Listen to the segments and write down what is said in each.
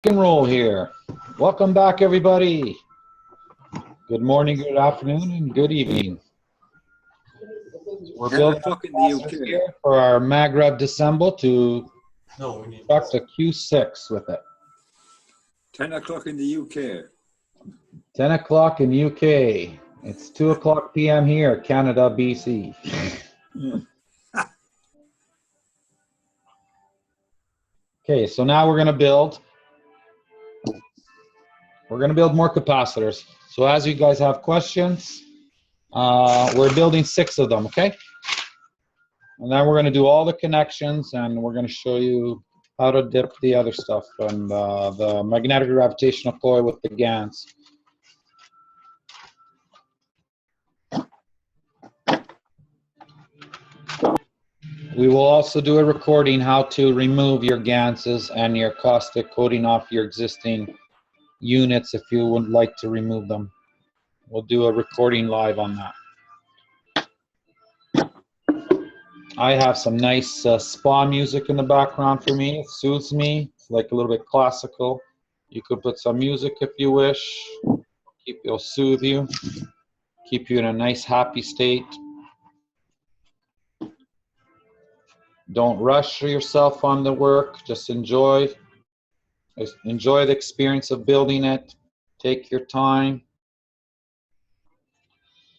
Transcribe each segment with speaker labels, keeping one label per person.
Speaker 1: And roll here. Welcome back, everybody. Good morning, good afternoon, and good evening. We're building here for our MagravTM to construct a Q6 with it.
Speaker 2: 10 o'clock in the UK.
Speaker 1: 10 o'clock in UK. It's 2 o'clock p.m. here, Canada, BC. Okay, so now we're going to build. We're going to build more capacitors. So as you guys have questions, we're building 6 of them, okay? And then we're going to do all the connections, and we're going to show you how to dip the other stuff and the magnetic gravitational coil with the GaNs. We will also do a recording how to remove your GaNs and your caustic coating off your existing units if you would like to remove them. We'll do a recording live on that. I have some nice spa music in the background for me. It soothes me. It's like a little bit classical. You could put some music if you wish. It'll soothe you, keep you in a nice happy state. Don't rush yourself on the work. Just enjoy the experience of building it. Take your time.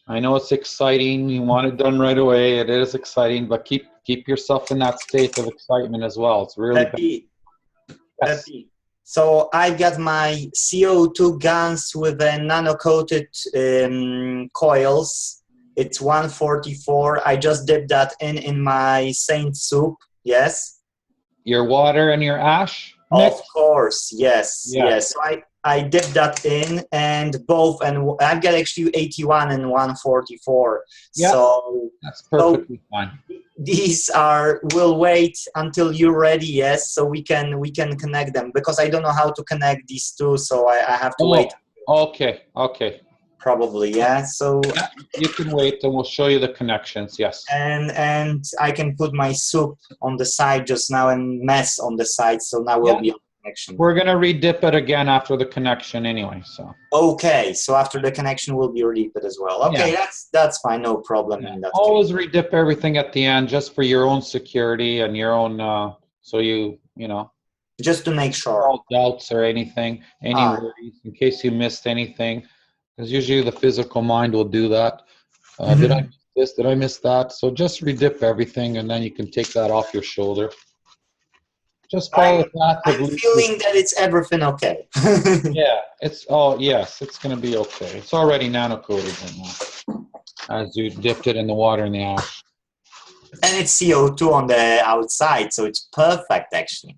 Speaker 1: I know it's exciting. You want it done right away. It is exciting, but keep yourself in that state of excitement as well. It's really
Speaker 3: Peppi.
Speaker 1: Yes.
Speaker 3: Peppi. So I got my CO2 GaNs with a nano-coated coils. It's 144. I just dipped that in my Saint soup. Yes.
Speaker 1: Your water and your ash
Speaker 3: Of
Speaker 1: mix?
Speaker 3: course. Yes.
Speaker 1: Yeah.
Speaker 3: Yes. So I dipped that in, and both, and I've got actually 81 and 144.
Speaker 1: Yeah.
Speaker 3: So
Speaker 1: That's perfectly fine.
Speaker 3: These will wait until you're ready, yes, so we can connect them, because I don't know how to connect these two, so I have to wait.
Speaker 1: Okay, okay.
Speaker 3: Probably, yeah. So
Speaker 1: yeah, you can wait and we'll show you the connections, yes.
Speaker 3: And I can put my soup on the side just now and mess on the side, so now we'll be on connection.
Speaker 1: We're gonna redip it again after the connection anyway, so.
Speaker 3: Okay, so after the connection we'll be redip it as well. Okay,
Speaker 1: yeah.
Speaker 3: that's fine, no problem.
Speaker 1: Yeah.
Speaker 3: In that
Speaker 1: Always
Speaker 3: case.
Speaker 1: redip everything at the end just for your own security and your own, so you know.
Speaker 3: Just to make sure.
Speaker 1: All doubts or anything, any worries, in case you missed anything. Because usually the physical mind will do that. Did I miss this? Did I miss that? So just redip everything, and then you can take that off your shoulder. Just follow the path.
Speaker 3: I'm feeling that it's everything okay.
Speaker 1: Yeah, it's yes, it's gonna be okay. It's already nano-coated right now, as you dipped it in the water and the ash.
Speaker 3: And it's CO2 on the outside, so it's perfect actually.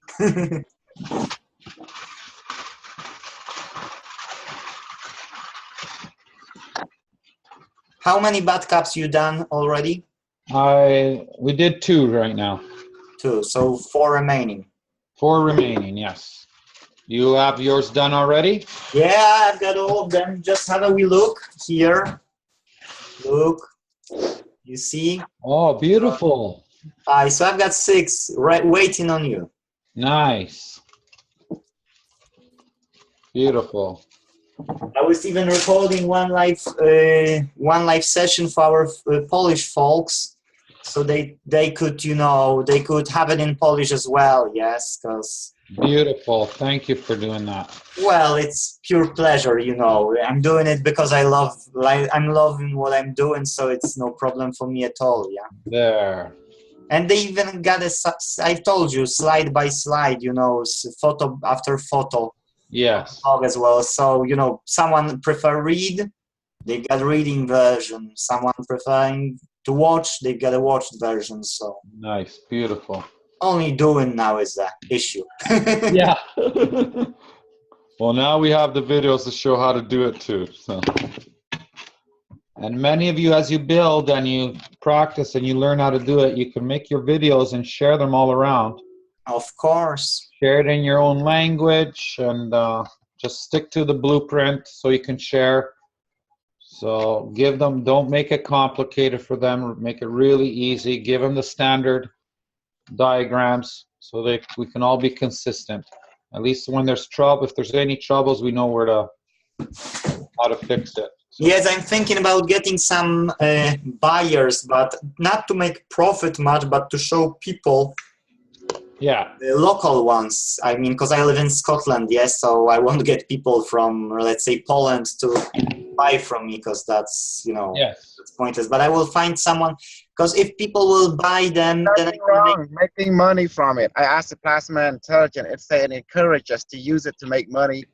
Speaker 3: How many bat caps you done already?
Speaker 1: We did 2 right now.
Speaker 3: 2, so 4 remaining.
Speaker 1: 4 remaining, yes. You have yours done already?
Speaker 3: Yeah, I've got all of them. Just have a wee look here. Look, you see?
Speaker 1: Oh, beautiful.
Speaker 3: So I've got 6 right waiting on you.
Speaker 1: Nice. Beautiful.
Speaker 3: I was even recording one live session for our Polish folks, so they could, they could have it in Polish as well. Yes, because
Speaker 1: beautiful. Thank you for doing that.
Speaker 3: Well, it's pure pleasure. I'm doing it because I'm loving what I'm doing, so it's no problem for me at all. Yeah.
Speaker 1: There.
Speaker 3: And they even got I told you, slide by slide. Photo after photo.
Speaker 1: Yes.
Speaker 3: As well. So, someone prefer read, they've got reading version. Someone preferring to watch, they've got a watched version. So
Speaker 1: nice, beautiful.
Speaker 3: Only doing now is the issue.
Speaker 1: Yeah. Well, now we have the videos to show how to do it too. So. And many of you, as you build and you practice and you learn how to do it, you can make your videos and share them all around.
Speaker 3: Of course.
Speaker 1: Share it in your own language and just stick to the blueprint so you can share. So give them, don't make it complicated for them, make it really easy. Give them the standard diagrams so we can all be consistent. At least when there's trouble, if there's any troubles, we know how to fix it. So.
Speaker 3: Yes, I'm thinking about getting some buyers, but not to make profit much, but to show people.
Speaker 1: Yeah.
Speaker 3: The local ones, I mean, because I live in Scotland, yes, so I won't get people from, let's say, Poland to buy from me, because that's,
Speaker 1: Yes.
Speaker 3: that's pointless. But I will find someone, because if people will buy them, then I
Speaker 4: Nothing
Speaker 3: can
Speaker 4: wrong making money from it. I asked the Plasma Intelligent, it said it encouraged us to use it to make money,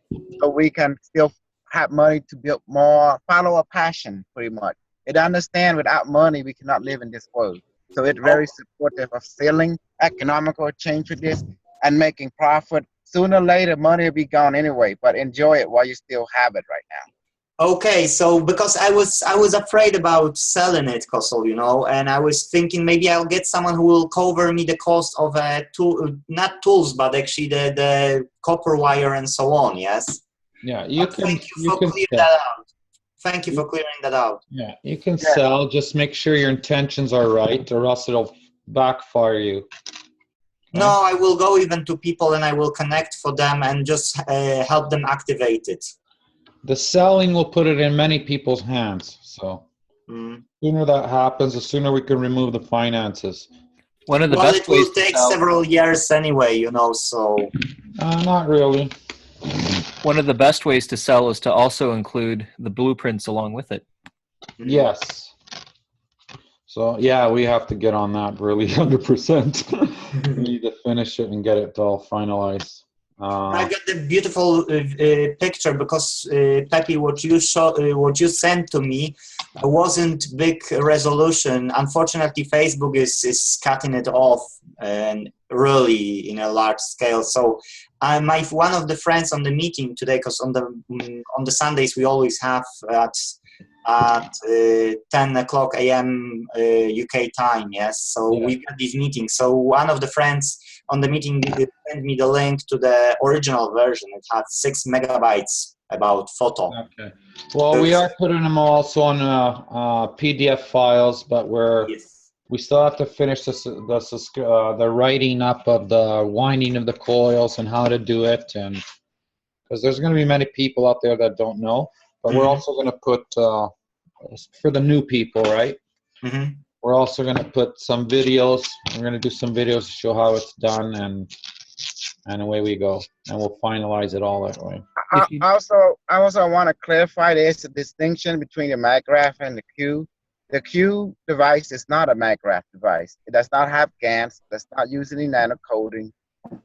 Speaker 4: so we can still have money to build more, follow a passion, pretty much. It understand without money, we cannot live in this world. So it's very supportive of selling, economical change with this, and making profit. Sooner or later, money will be gone anyway, but enjoy it while you still have it right now.
Speaker 3: Okay, so because I was afraid about selling it, Kosol, and I was thinking maybe I'll get someone who will cover me the cost of not tools, but actually the copper wire and so on, yes?
Speaker 1: Yeah,
Speaker 3: Thank you for clearing that out. Thank you for clearing that out.
Speaker 1: Yeah, you can sell. Just make sure your intentions are right, or else it'll backfire you.
Speaker 3: Right? No, I will go even to people and I will connect for them and just help them activate it.
Speaker 1: The selling will put it in many people's hands. So the sooner that happens, the sooner we can remove the finances.
Speaker 5: One of the best ways
Speaker 3: it will take several years anyway, so.
Speaker 1: Not really.
Speaker 5: One of the best ways to sell is to also include the blueprints along with it.
Speaker 1: Yes. So yeah, we have to get on that really 100%. We need to finish it and get it all finalized.
Speaker 3: I got the beautiful picture because Peppi, what you sent to me wasn't big resolution. Unfortunately, Facebook is cutting it off and really in a large scale. So one of the friends on the meeting today, because on the Sundays we always have at 10 o'clock a.m. UK time, yes. So we got these meetings. So one of the friends on the meeting sent me the link to the original version. It had 6 megabytes about photo.
Speaker 1: Okay. Well, we are putting them also on PDF files, but we still have to finish the writing up of the winding of the coils and how to do it, and because there's going to be many people out there that don't know. But we're also going to put for the new people, right? We're also going to put some videos. We're going to do some videos to show how it's done, and away we go. And we'll finalize it all that way.
Speaker 4: I also want to clarify there's a distinction between the MagRav and the Q. The Q device is not a MagRav device. It does not have GaNs. It does not use any nano coding.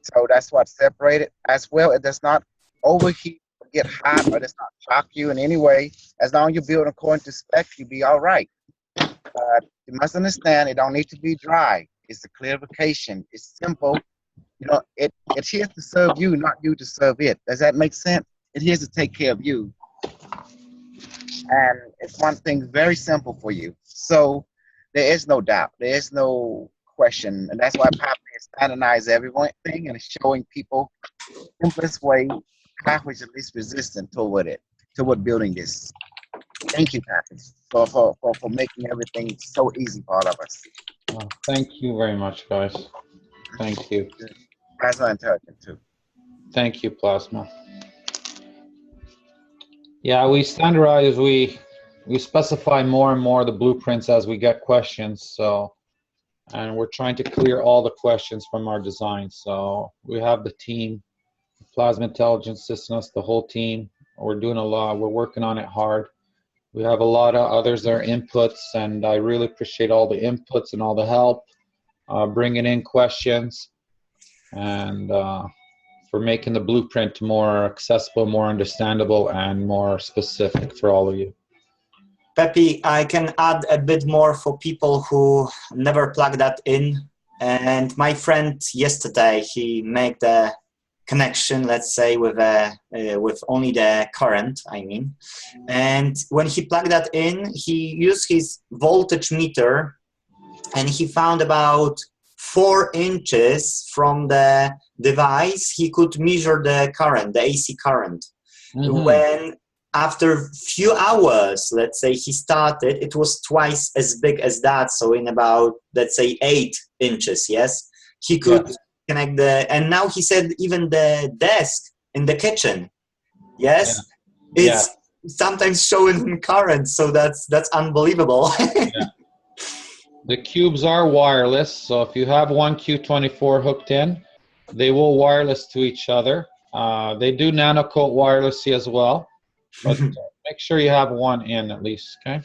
Speaker 4: So that's what separated. As well, it does not overheat or get hot, or does not shock you in any way. As long as you build according to spec, you'll be all right. But you must understand, it don't need to be dry. It's a clarification. It's simple. It's here to serve you, not you to serve it. Does that make sense? It's here to take care of you. And it's one thing very simple for you. So there is no doubt. There is no question. And that's why Papa is standardized everything and showing people the simplest way, pathways at least resistant toward building this. Thank you, Papa, for making everything so easy for all of us.
Speaker 1: Well, thank you very much, guys. Thank you.
Speaker 4: Plasma Intelligent, too.
Speaker 1: Thank you, Plasma. Yeah, we standardize, we specify more and more the blueprints as we get questions. So, and we're trying to clear all the questions from our design. So we have the team, Plasma Intelligence Systems, the whole team. We're doing a lot. We're working on it hard. We have a lot of others that are inputs, and I really appreciate all the inputs and all the help, bringing in questions, and for making the blueprint more accessible, more understandable, and more specific for all of you.
Speaker 3: Peppi, I can add a bit more for people who never plug that in. And my friend yesterday, he made the connection, let's say, with only the current, I mean. And when he plugged that in, he used his voltage meter, and he found about 4 inches from the device, he could measure the current, the AC current. When after few hours, let's say, he started, it was twice as big as that. So in about, let's say, 8 inches, yes? He could connect the, and now he said even the desk in the kitchen, yes, it's sometimes showing current, so that's unbelievable.
Speaker 1: Yeah. The cubes are wireless, so if you have one Q24 hooked in, they will wireless to each other. They do nano coat wirelessly as well, but make sure you have one in at least, okay?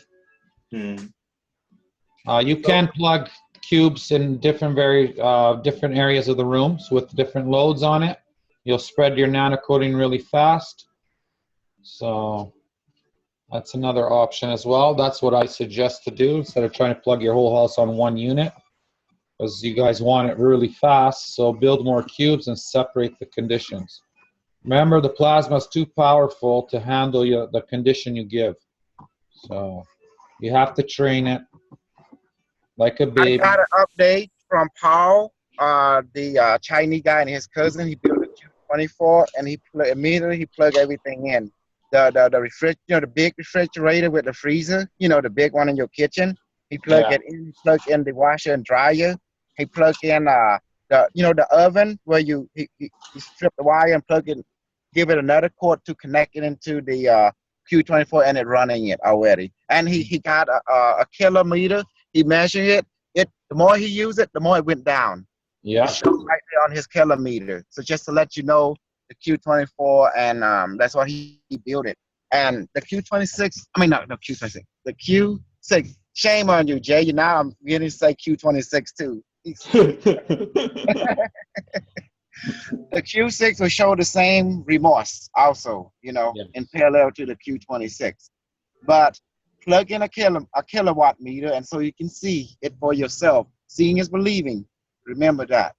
Speaker 1: You can plug cubes in different different areas of the rooms with different loads on it. You'll spread your nano coating really fast. So that's another option as well. That's what I suggest to do instead of trying to plug your whole house on one unit, because you guys want it really fast. So build more cubes and separate the conditions. Remember, the plasma is too powerful to handle the condition you give. So you have to train it like a baby.
Speaker 4: I got an update from Paul, the Chinese guy, and his cousin. He built a Q24, and he immediately plugged everything in. The the big refrigerator with the freezer, the big one in your kitchen. He plugged it in. He plugged in the washer and dryer. He plugged in the oven where he strip the wire and plug it, give it another cord to connect it into the Q24, and it running it already. And he got a kilometer. He measured it. The more he used it, the more it went down.
Speaker 1: Yeah.
Speaker 4: It shows right there on his kilometer. So just to let you know, the Q24, and that's why he built it. And the Q26, I mean, not Q26, the Q6. Shame on you, Jay. Now I'm going to say Q26 too. The Q6 will show the same remorse also, in parallel to the Q26. But plug in a kilowatt meter, and so you can see it for yourself. Seeing is believing. Remember that.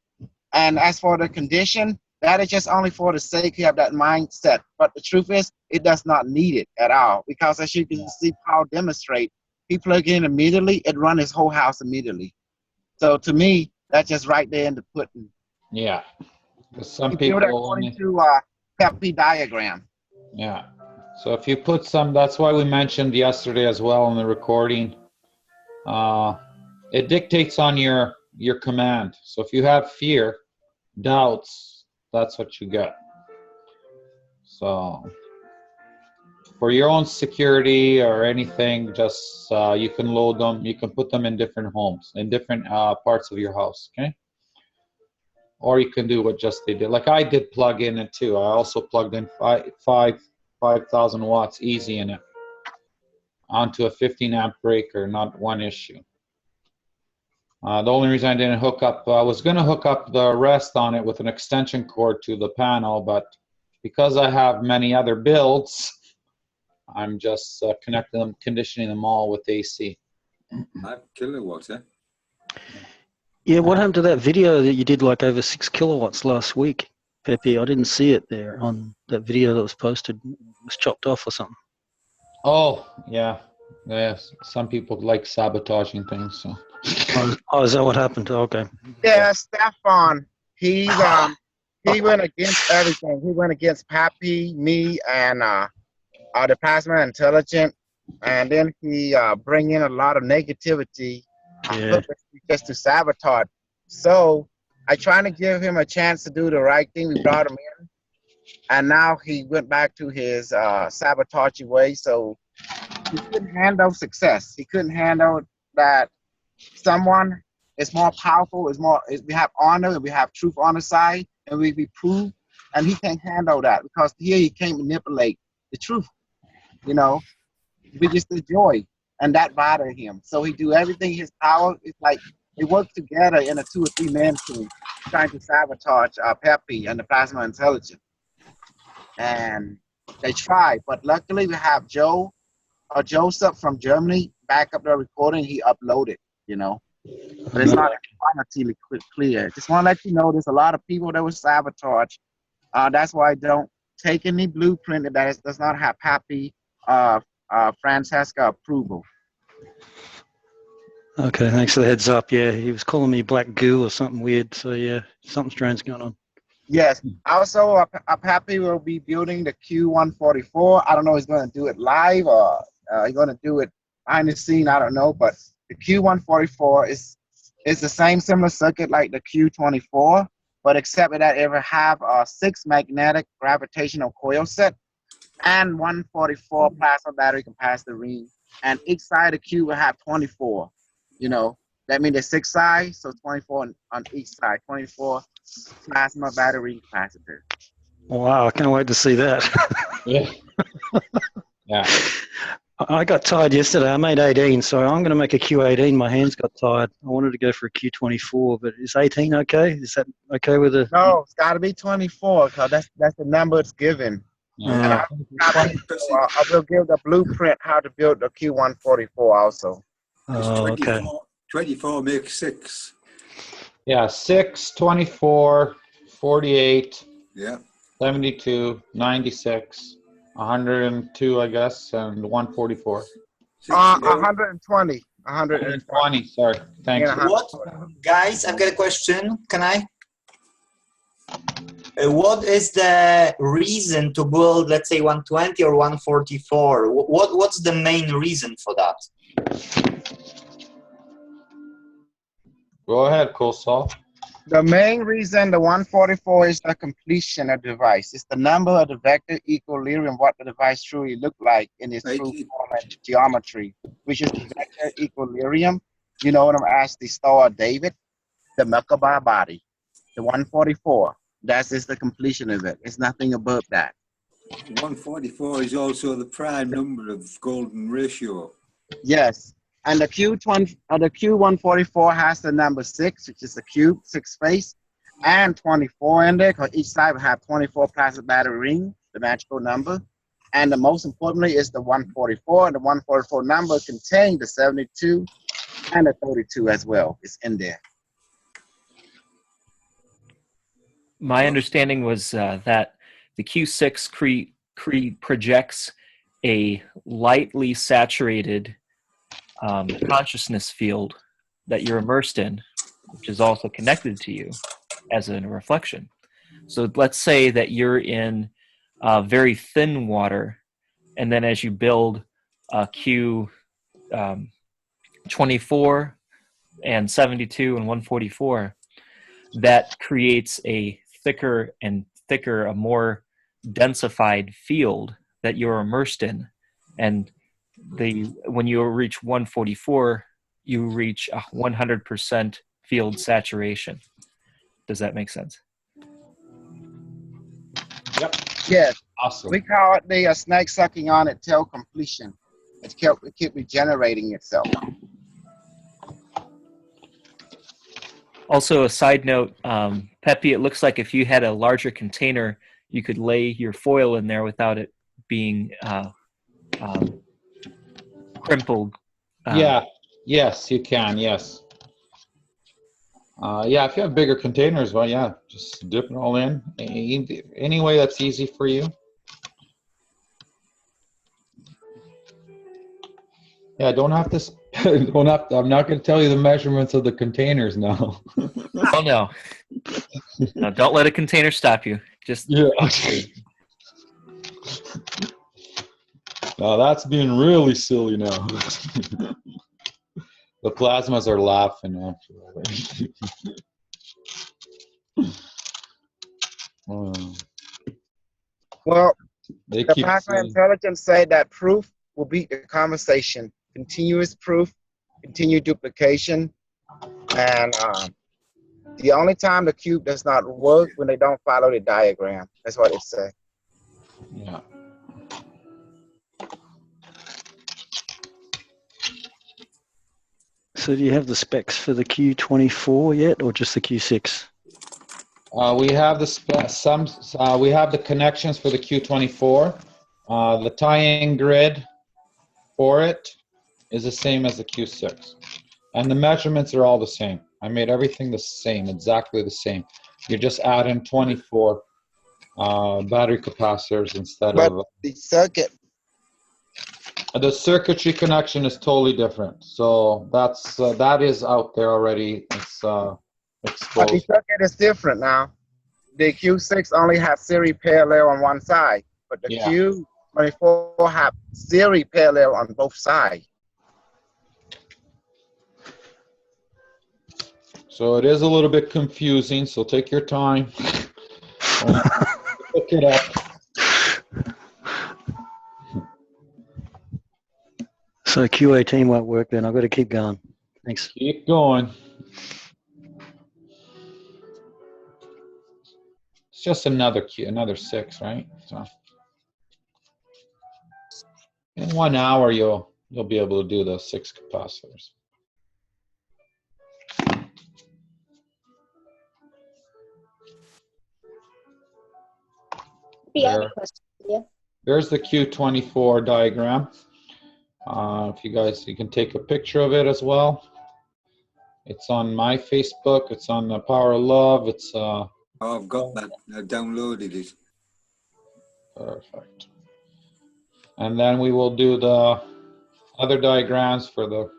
Speaker 4: And as for the condition, that is just only for the sake you have that mindset. But the truth is, it does not need it at all. Because as you can see Paul demonstrate, he plug in immediately, it run his whole house immediately. So to me, that's just right there in the pudding.
Speaker 1: Yeah. Some
Speaker 4: he
Speaker 1: people
Speaker 4: built it according to Peppi diagram.
Speaker 1: Yeah. So if you put some, that's why we mentioned yesterday as well in the recording. It dictates on your command. So if you have fear, doubts, that's what you get. So for your own security or anything, just you can load them. You can put them in different homes, in different parts of your house. Okay. Or you can do what just they did. Like I did plug in it too. I also plugged in 5,000 watts easy in it onto a 15 amp breaker, not one issue. The only reason I didn't hook up, I was going to hook up the rest on it with an extension cord to the panel, but because I have many other builds, I'm just connecting them, conditioning them all with AC.
Speaker 2: 5 kilowatts, eh?
Speaker 6: Yeah, what happened to that video that you did like over 6 kilowatts last week, Peppi? I didn't see it there on that video that was posted. It was chopped off or something.
Speaker 1: Oh, yeah. Yes. Some people like sabotaging things, so.
Speaker 6: Oh, is that what happened? Okay.
Speaker 4: Yeah, Stefan, he went against everything. He went against Peppi, me, and the Plasma Intelligent, and then he bring in a lot of negativity just to sabotage. So I trying to give him a chance to do the right thing. We brought him in, and now he went back to his sabotaging way. So he couldn't handle success. He couldn't handle that someone is more powerful, we have honor, and we have truth on the side, and we prove, and he can't handle that because here he can't manipulate the truth. We just the joy, and that bothered him. So he do everything his power. It's like they work together in a 2 or 3 man team, trying to sabotage Peppi and the Plasma Intelligence. And they try, but luckily we have Joseph from Germany back up the recording. He uploaded, but it's not entirely clear. Just want to let you know there's a lot of people that will sabotage. That's why I don't take any blueprint that does not have Peppi Francesca approval.
Speaker 6: Okay, thanks for the heads up. Yeah, he was calling me black goo or something weird. So yeah, something strange going on.
Speaker 4: Yes. Also, Peppi will be building the Q144. I don't know if he's going to do it live or he's going to do it behind the scene. I don't know, but. The Q144 is the same similar circuit like the Q24, but it's 2
Speaker 6: Okay.
Speaker 4: but except that it will have 6 magnetic gravitational coil set and 144 plasma battery capacitor ring. And each side of the Q will have 24. You know, that means there's 6 sides, so 24 on each side, 24 plasma battery capacitor.
Speaker 6: Wow, I can't wait to see that.
Speaker 1: Yeah. Yeah.
Speaker 6: I got tired yesterday. I made 18, so I'm going to make a Q18. My hands got tired. I wanted to go for a Q24, but is 18 okay? Is that okay with the?
Speaker 4: No, it's got to be 24 because that's the number it's given. And I will give the blueprint how to build the Q144 also.
Speaker 6: Oh, okay.
Speaker 2: 24 makes 6.
Speaker 1: Yeah, 6, 24, 48,
Speaker 2: Yeah.
Speaker 1: 72, 96, 102, I guess, and 144.
Speaker 4: 120.
Speaker 1: 120, sorry. Thanks.
Speaker 4: Yeah.
Speaker 3: What, guys? I've got a question. Can I? What is the reason to build, let's say, 120 or 144? What's the main reason for that?
Speaker 1: Go ahead, Cool Saul.
Speaker 4: The main reason the 144 is the completion of the device. It's the number of the vector equilibrium, what the device truly look like in its true form and geometry, which is the vector equilibrium. You know what I'm asking, the Star of David, the Merkaba body, the 144. That is the completion of it. It's nothing above that.
Speaker 2: 144 is also the prime number of golden ratio.
Speaker 4: Yes. And the Q144 has the number 6, which is the cube, 6 face, and 24 in there, because each side will have 24 plasma battery ring, the magical number. And the most importantly is the 144, and the 144 number contains the 72 and the 32 as well. It's in there.
Speaker 5: My understanding was that the Q6 projects a lightly saturated consciousness field that you're immersed in, which is also connected to you as a reflection. So let's say that you're in very thin water, and then as you build Q 24 and 72 and 144, that creates a thicker and thicker, a more densified field that you're immersed in. And when you reach 144, you reach 100% field saturation. Does that make sense?
Speaker 1: Yep.
Speaker 4: Yes.
Speaker 1: Awesome.
Speaker 4: We call it the snake sucking on it till completion. It kept regenerating itself.
Speaker 5: Also, a side note, Peppi, it looks like if you had a larger container, you could lay your foil in there without it being crimpled.
Speaker 1: Yeah. Yes, you can. Yes. Yeah, if you have bigger containers, well, yeah, just dip it all in. Any way that's easy for you. Yeah, don't have to. I'm not going to tell you the measurements of the containers now.
Speaker 5: Oh no. No, don't let a container stop you. Just
Speaker 1: Yeah. Now that's being really silly now. The plasmas are laughing actually.
Speaker 4: Well,
Speaker 1: They
Speaker 4: the
Speaker 1: keep
Speaker 4: plasma
Speaker 1: saying,
Speaker 4: intelligence say that proof will beat the conversation. Continuous proof, continued duplication, and the only time the cube does not work when they don't follow the diagram. That's what it says.
Speaker 1: yeah.
Speaker 6: So do you have the specs for the Q24 yet, or just the Q6?
Speaker 1: We have we have the connections for the Q24. The tie-in grid for it is the same as the Q6, and the measurements are all the same. I made everything the same, exactly the same. You just add in 24 battery capacitors instead of
Speaker 4: the circuit.
Speaker 1: the circuitry connection is totally different. So that is out there already. It's
Speaker 4: But the
Speaker 1: exposed.
Speaker 4: circuit is different now. The Q6 only has series parallel on one side, but the Q24 have series parallel on both sides.
Speaker 1: So it is a little bit confusing, so take your time. Look it up.
Speaker 6: So Q18 won't work then. I've got to keep going. Thanks.
Speaker 1: Keep going. It's just another Q, another 6, right? So in 1 hour, you'll be able to do those 6 capacitors. There. There's the Q24 diagram. If you guys, you can take a picture of it as well. It's on my Facebook. It's on the Power of Love. It's
Speaker 2: Oh, I've got that. I downloaded it.
Speaker 1: perfect. And then we will do the other diagrams for the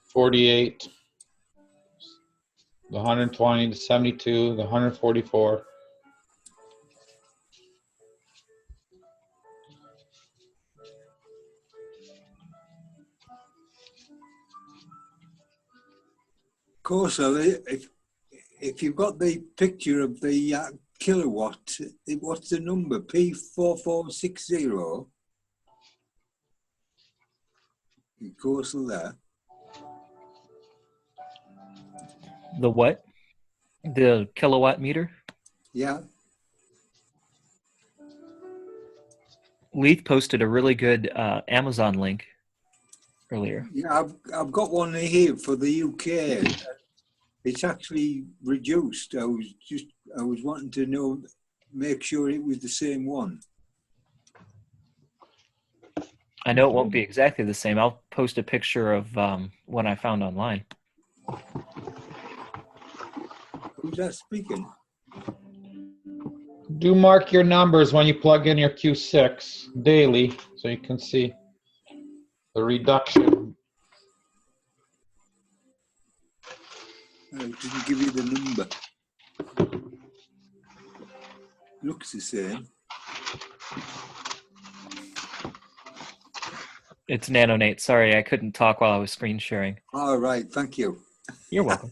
Speaker 1: 48, the 120, the 72, the 144.
Speaker 2: Of course, if you've got the picture of the kilowatt, what's the number? P4460. Of course, there.
Speaker 5: The what? The kilowatt meter?
Speaker 2: Yeah.
Speaker 5: Leith posted a really good Amazon link earlier.
Speaker 2: Yeah, I've got one here for the UK. It's actually reduced. I was wanting to know, make sure it was the same one.
Speaker 5: I know it won't be exactly the same. I'll post a picture of one I found online.
Speaker 2: Who's that speaking?
Speaker 1: Do mark your numbers when you plug in your Q6 daily so you can see the reduction.
Speaker 2: I didn't give you the number. Looks the same.
Speaker 5: It's NanoNate. Sorry, I couldn't talk while I was screen sharing.
Speaker 2: All right, thank you.
Speaker 5: You're welcome.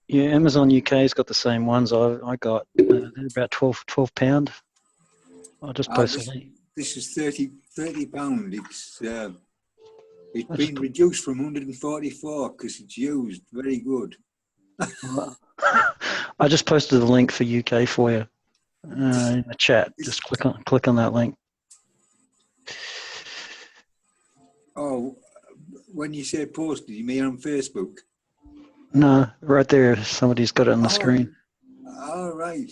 Speaker 6: Yeah, Amazon UK's got the same ones I got. They're about 12 £12. I'll just post a link.
Speaker 2: This is £30. It's been reduced from 144 because it's used. Very good.
Speaker 6: I just posted the link for UK for you in the chat. Just click on that link.
Speaker 2: Oh, when you say posted, you mean on Facebook?
Speaker 6: No, right there. Somebody's got it on the screen.
Speaker 2: All right.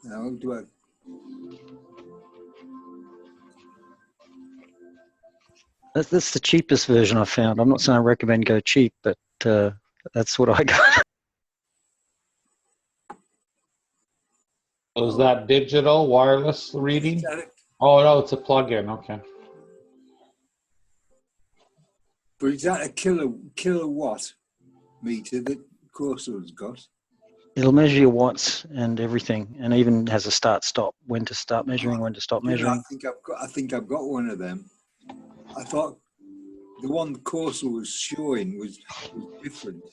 Speaker 2: Now do I?
Speaker 6: That's the cheapest version I found. I'm not saying I recommend go cheap, but that's what I got.
Speaker 1: So is that digital wireless reading? Oh no, it's a plug-in. Okay.
Speaker 2: But is that a kilowatt meter that Corso's got?
Speaker 6: It'll measure your watts and everything, and even has a start-stop. When to start measuring, when to stop measuring.
Speaker 2: I think I've got one of them. I thought the one Corso was showing was different.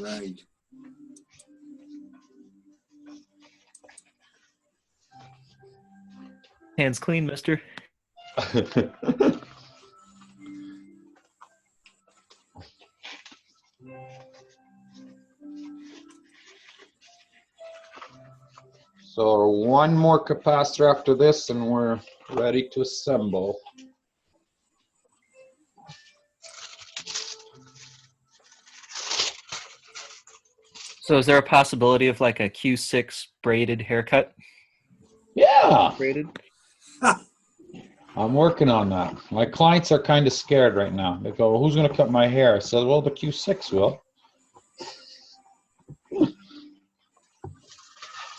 Speaker 2: Right.
Speaker 5: Hands clean, mister.
Speaker 1: So one more capacitor after this and we're ready to assemble.
Speaker 5: So is there a possibility of like a Q6 braided haircut?
Speaker 1: Yeah,
Speaker 5: Braided?
Speaker 1: I'm working on that. My clients are kind of scared right now. They go, well, who's going to cut my hair? I said, well, the Q6 will.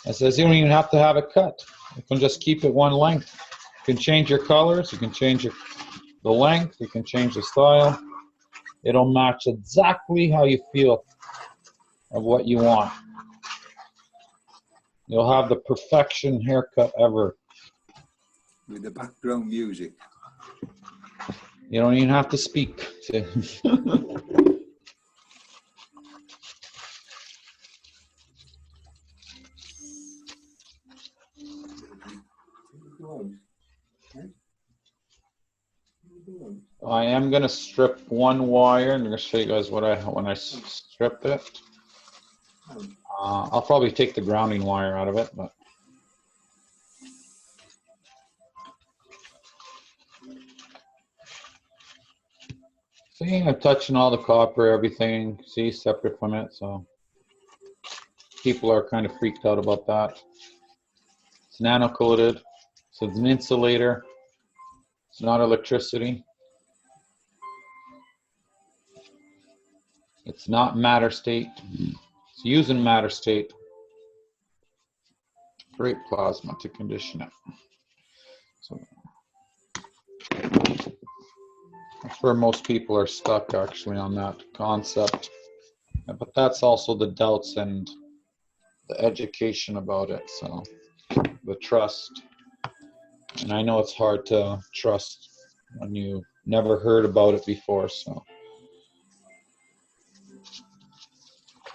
Speaker 1: I says, you don't even have to have it cut. You can just keep it one length. You can change your colors. You can change the length. You can change the style. It'll match exactly how you feel of what you want. You'll have the perfection haircut ever.
Speaker 2: With the background music.
Speaker 1: You don't even have to speak. I am going to strip one wire. I'm going to show you guys when I strip it. I'll probably take the grounding wire out of it, but. See, I'm touching all the copper, everything. See, separate from it, so people are kind of freaked out about that. It's nano coated, so it's an insulator. It's not electricity. It's not matter state. It's using matter state. Great plasma to condition it. So that's where most people are stuck, actually, on that concept. But that's also the doubts and the education about it. So the trust. And I know it's hard to trust when you never heard about it before. So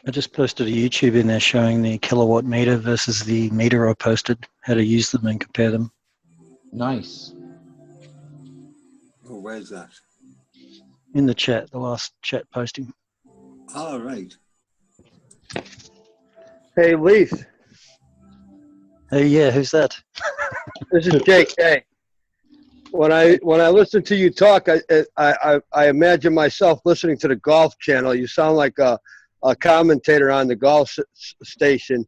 Speaker 6: I just posted a YouTube in there showing the kilowatt meter versus the meter I posted, how to use them and compare them.
Speaker 1: nice.
Speaker 2: Oh, where's that?
Speaker 6: In the chat, the last chat posting.
Speaker 2: All right.
Speaker 7: Hey, Leith,
Speaker 6: Hey, yeah, who's that?
Speaker 7: this is Jake. Hey, when I listen to you talk, I imagine myself listening to the golf channel. You sound like a commentator on the golf station.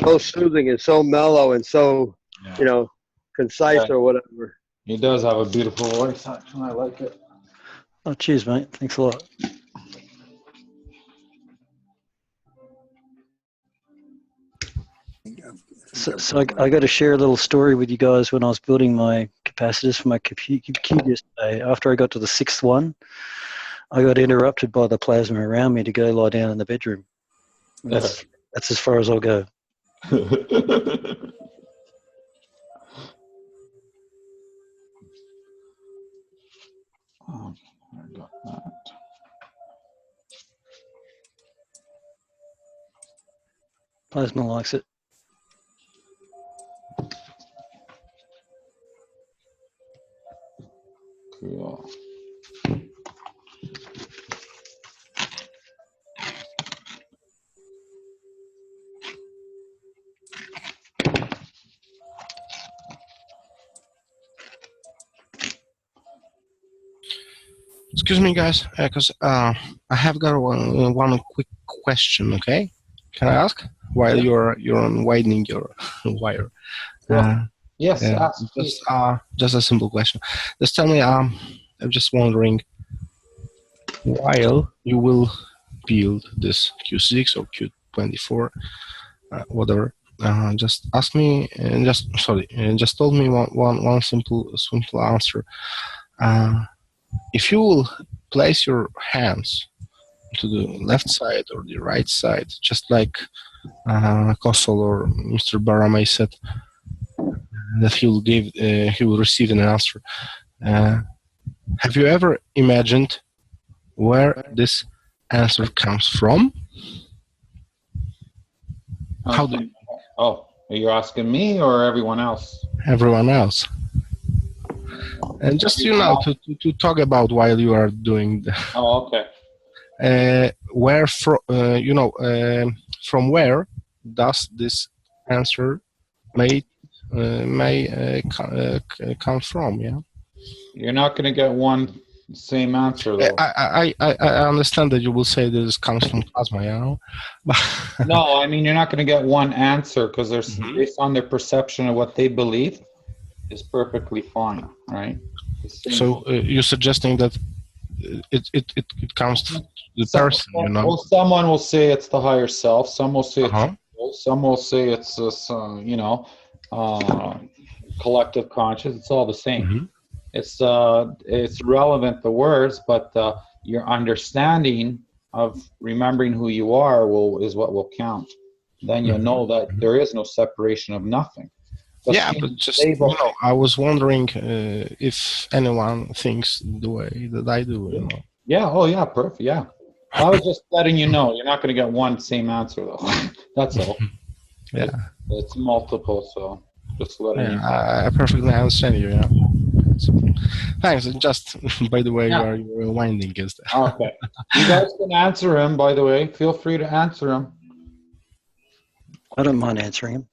Speaker 7: So soothing and so mellow and so, you know, concise or whatever.
Speaker 1: He does have a beautiful voice, actually. I like it.
Speaker 6: Oh, cheers, mate. Thanks a lot. So I got to share a little story with you guys. When I was building my capacitors for my cube yesterday, after I got to the 6th one, I got interrupted by the plasma around me to go lie down in the bedroom. That's as far as I'll go.
Speaker 1: Oh, I got that.
Speaker 6: Plasma likes it.
Speaker 1: Cool.
Speaker 8: Excuse me, guys, because I have got one quick question. Okay, can I ask while you're unwinding your wire?
Speaker 1: Yes, ask,
Speaker 8: Just a simple question. Just tell me. I'm just wondering, while you will build this Q6 or Q24, whatever. Just ask me and just told me one simple answer. If you will place your hands to the left side or the right side, just like Kosol or Mr. Baramay said, that he will receive an answer. Have you ever imagined where this answer comes from? How do you?
Speaker 1: Oh, are you asking me or everyone else?
Speaker 8: Everyone else. And just to talk about while you are doing the,
Speaker 1: Oh, okay.
Speaker 8: where from where does this answer may come from? Yeah.
Speaker 1: You're not going to get one same answer though.
Speaker 8: I understand that you will say this comes from plasma, you know.
Speaker 1: No, I mean you're not going to get one answer because there's based on their perception of what they believe is perfectly fine, right?
Speaker 8: So you're suggesting that it comes to the person, you know?
Speaker 1: Well, someone will say it's the higher self. Some will say it's some will say it's this, collective conscious. It's all the same. It's relevant, the words, but your understanding of remembering who you are is what will count. then you know that there is no separation of nothing.
Speaker 8: Yeah, but just, you know, I was wondering if anyone thinks the way that I do, you know.
Speaker 1: Yeah, oh yeah, perfect, yeah. I was just letting you know, you're not going to get one same answer, though. That's all.
Speaker 8: Yeah.
Speaker 1: It's multiple, so just letting you know.
Speaker 8: I perfectly understand you, yeah. So, thanks. Just, by the way, where you were winding is that.
Speaker 1: Okay. You guys can answer him, by the way. Feel free to answer him.
Speaker 6: I don't mind answering him.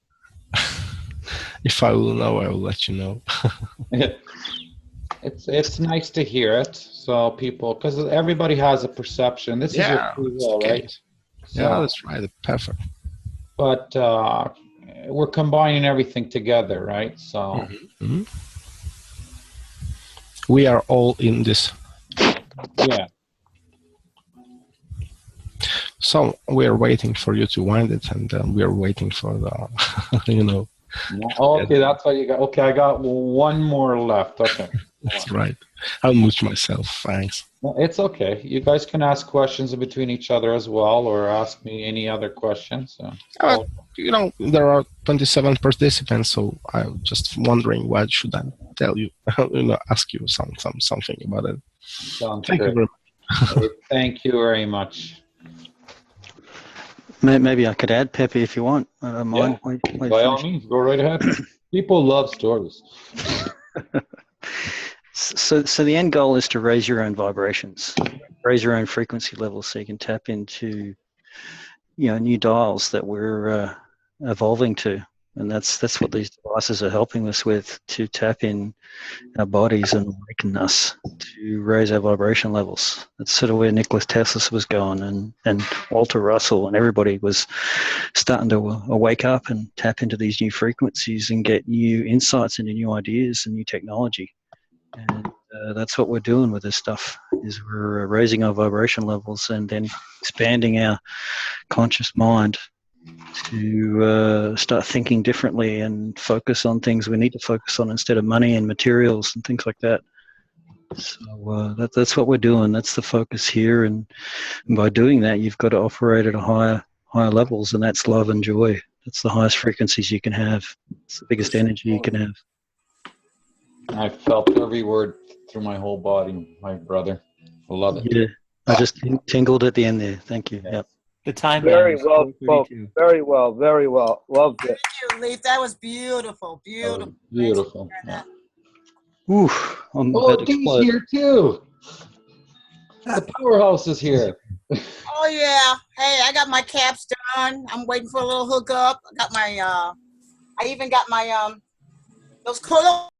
Speaker 8: If I will know, I will let you know.
Speaker 1: It's nice to hear it, so people, because everybody has a perception. This is your free will, right? So,
Speaker 8: yeah, that's right. Perfect.
Speaker 1: But we're combining everything together, right? So
Speaker 8: we are all in this.
Speaker 1: Yeah.
Speaker 8: So we are waiting for you to wind it, and we are waiting for the, you know.
Speaker 1: Okay, that's how you got. Okay, I got one more left. Okay.
Speaker 8: That's right. I'll mute myself. Thanks.
Speaker 1: Well, it's okay. You guys can ask questions between each other as well, or ask me any other questions. So.
Speaker 8: You know, there are 27 participants, so I'm just wondering what should I tell you? You know, ask you something about it.
Speaker 1: Sounds
Speaker 8: Thank
Speaker 1: great.
Speaker 8: you very much.
Speaker 1: Thank you very much.
Speaker 6: Maybe I could add, Peppi, if you want. I don't mind.
Speaker 1: Yeah. By all means, go right ahead. People love stories.
Speaker 6: So the end goal is to raise your own vibrations, raise your own frequency levels, so you can tap into, you know, new dials that we're evolving to, and that's what these devices are helping us with, to tap in our bodies and awaken us to raise our vibration levels. That's sort of where Nikola Tesla was going, and Walter Russell, and everybody was starting to wake up and tap into these new frequencies and get new insights into new ideas and new technology. And that's what we're doing with this stuff, is we're raising our vibration levels and then expanding our conscious mind to start thinking differently and focus on things we need to focus on instead of money and materials and things like that. So that's what we're doing. That's the focus here, and by doing that, you've got to operate at a higher levels, and that's love and joy. That's the highest frequencies you can have. It's the biggest energy you can have.
Speaker 1: I felt every word through my whole body, my brother. I love it.
Speaker 6: Yeah, I just tingled at the end there. Thank you. Yep.
Speaker 5: The time.
Speaker 7: Very well spoken. Very well. Very well. Loved it.
Speaker 9: Thank you, Leaf. That was beautiful. Beautiful.
Speaker 1: Beautiful. Yeah.
Speaker 6: Ooh, I'm about to
Speaker 1: Dee's
Speaker 6: explode.
Speaker 1: here too. The powerhouse is here.
Speaker 9: Oh yeah. Hey, I got my caps done. I'm waiting for a little hookup. I got my I even got my those coils